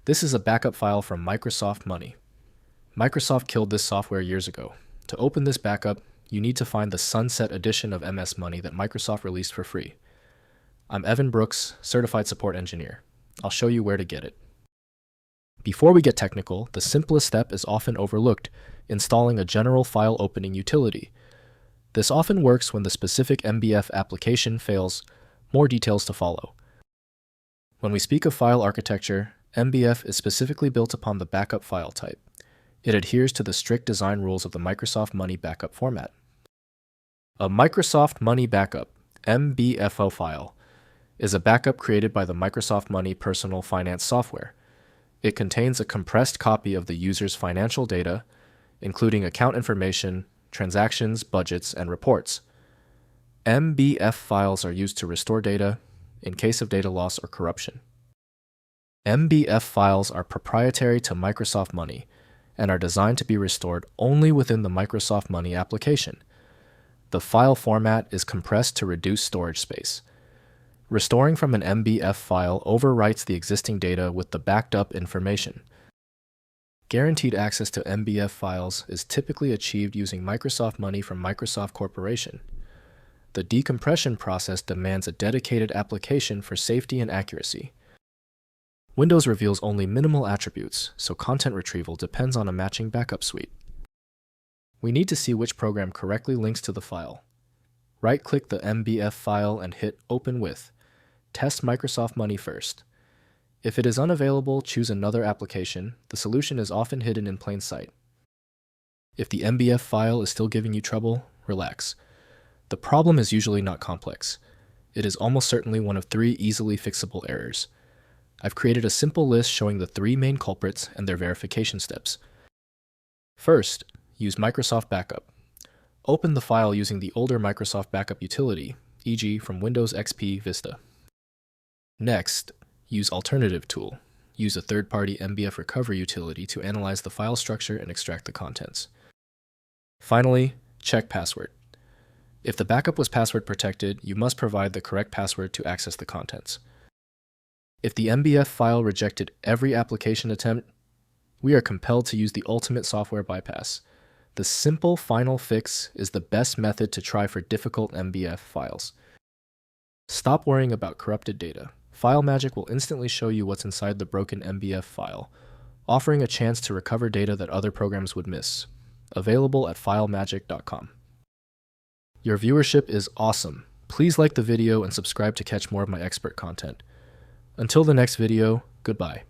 This is a backup file from Microsoft Money. Microsoft killed this software years ago. To open this backup, you need to find the Sunset edition of MS Money that Microsoft released for free. I'm Evan Brooks, Certified Support Engineer. I'll show you where to get it. Before we get technical, the simplest step is often overlooked: installing a general file opening utility. This often works when the specific MBF application fails. More details to follow. When we speak of file architecture, MBF is specifically built upon the backup file type. It adheres to the strict design rules of the Microsoft Money backup format. A Microsoft Money backup, MBFO file, is a backup created by the Microsoft Money personal finance software. It contains a compressed copy of the user's financial data, including account information, transactions, budgets, and reports. MBF files are used to restore data in case of data loss or corruption. MBF files are proprietary to Microsoft Money and are designed to be restored only within the Microsoft Money application. The file format is compressed to reduce storage space. Restoring from an MBF file overwrites the existing data with the backed up information. Guaranteed access to MBF files is typically achieved using Microsoft Money from Microsoft Corporation. The decompression process demands a dedicated application for safety and accuracy. Windows reveals only minimal attributes, so content retrieval depends on a matching backup suite. We need to see which program correctly links to the file. Right-click the MBF file and hit Open With. Test Microsoft Money first. If it is unavailable, choose another application. The solution is often hidden in plain sight. If the MBF file is still giving you trouble, relax. The problem is usually not complex. It is almost certainly one of 3 easily fixable errors. I've created a simple list showing the 3 main culprits and their verification steps. First, use Microsoft Backup. Open the file using the older Microsoft Backup utility, e.g. from Windows XP Vista. Next, use Alternative Tool. Use a third-party MBF recovery utility to analyze the file structure and extract the contents. Finally, check password. If the backup was password protected, you must provide the correct password to access the contents. If the MBF file rejected every application attempt, we are compelled to use the ultimate software bypass. The simple final fix is the best method to try for difficult MBF files. Stop worrying about corrupted data. FileMagick will instantly show you what's inside the broken MBF file, offering a chance to recover data that other programs would miss. Available at filemagick.com. Your viewership is awesome. Please like the video and subscribe to catch more of my expert content. Until the next video, goodbye.